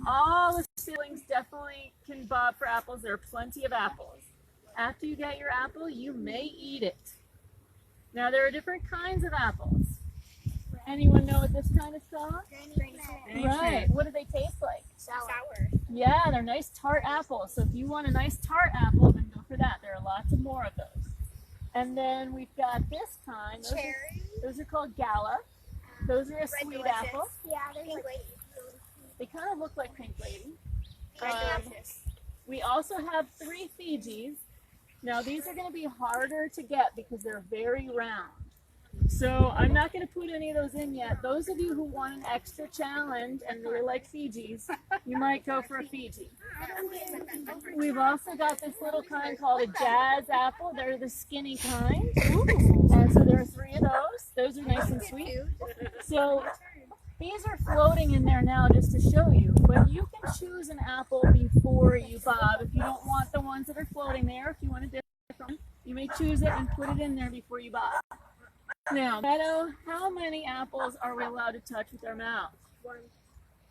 all the siblings definitely can bob for apples. There are plenty of apples. After you get your apple, you may eat it. Now there are different kinds of apples. Anyone know what this kind of stuff? Right. What do they taste like? Sour. Yeah, they're nice tart apples. So if you want a nice tart apple, then go for that. There are lots of more of those. And then we've got this kind. Those are called Gala. Those are a sweet apple. Yeah, they're pink lady. They kind of look like pink lady. We also have 3 Fijis. Now these are going to be harder to get because they're very round. So I'm not going to put any of those in yet. Those of you who want an extra challenge and really like Fijis, you might go for a Fiji. We've also got this little kind called a jazz apple. They're the skinny kind. And so there are 3 of those. Those are nice and sweet. So these are floating in there now just to show you. But you can choose an apple before you bob. If you don't want the ones that are floating there, if you want a different one, you may choose it and put it in there before you bob. Now, Meadow, how many apples are we allowed to touch with our mouth?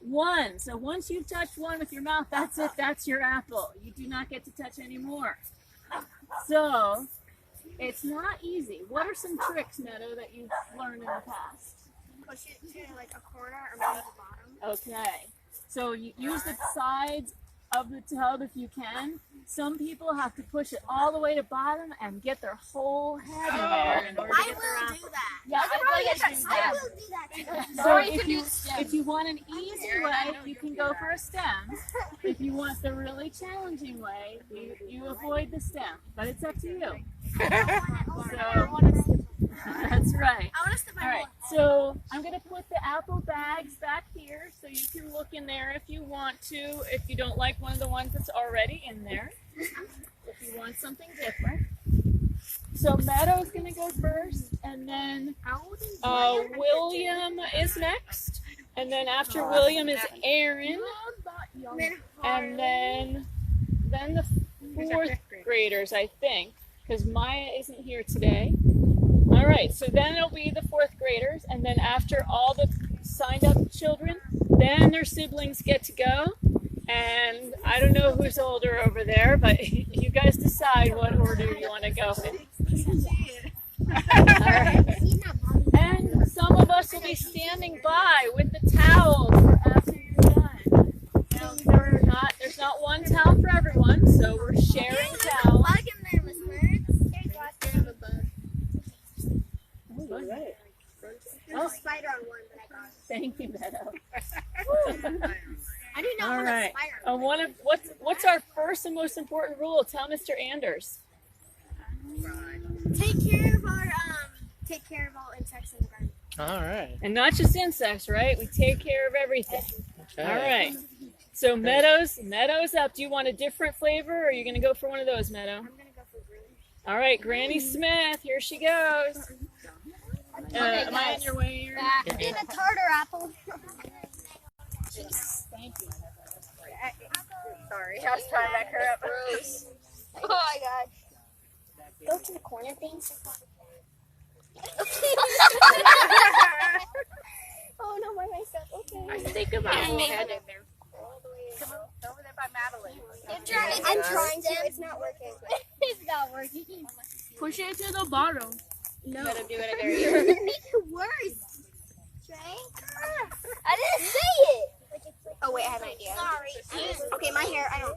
1. So once you've touched one with your mouth, that's it. That's your apple. You do not get to touch any more. So it's not easy. What are some tricks, Meadow, that you've learned in the past? Push it to like a corner or maybe the bottom. Okay. So you use the sides of the tub if you can. Some people have to push it all the way to bottom and get their whole head in there in order to get their apple. I will do that. Yeah, I will do that. So if you want an easy way, you can go for a stem. If you want the really challenging way, you avoid the stem. But it's up to you. So that's right. All right, so I'm going to put the apple bags back here so you can look in there if you want to, if you don't like one of the ones that's already in there, if you want something different. So Meadow's going to go first, and then William is next, and then after William is Aaron, and then the 4th graders, I think, because Maya isn't here today. All right, so then it'll be the 4th graders, and then after all the signed up children, then their siblings get to go. And I don't know who's older over there, but you guys decide what order you want to go in. All right. And some of us will be standing by with the towels for after you're done. Now, there's not one towel for everyone, so we're sharing towels. There's a spider on one, but I got it. Thank you, Meadow. I didn't know All right. What's our first and most important rule? Tell Mr. Anders. Take care of all insects in the garden. All right. And not just insects, right? We take care of everything. Okay. All right. So Meadows up. Do you want a different flavor, or are you going to go for one of those, Meadow? I'm gonna go for Granny. All right, Granny Smith. Here she goes. Am I in your way here? In a tartar apple. Thank you. Sorry, I was trying to back her up. Gross. Oh my god. Go to the corner things. Oh no, my myself. Okay. I think about it. Come over there by Madeline. I'm trying to. It's not working. It's not working. Push it to the bottom. No. Let him do it again. You're gonna make it worse. I didn't say it. Oh wait, I have an idea. Sorry. Okay, my hair. I don't.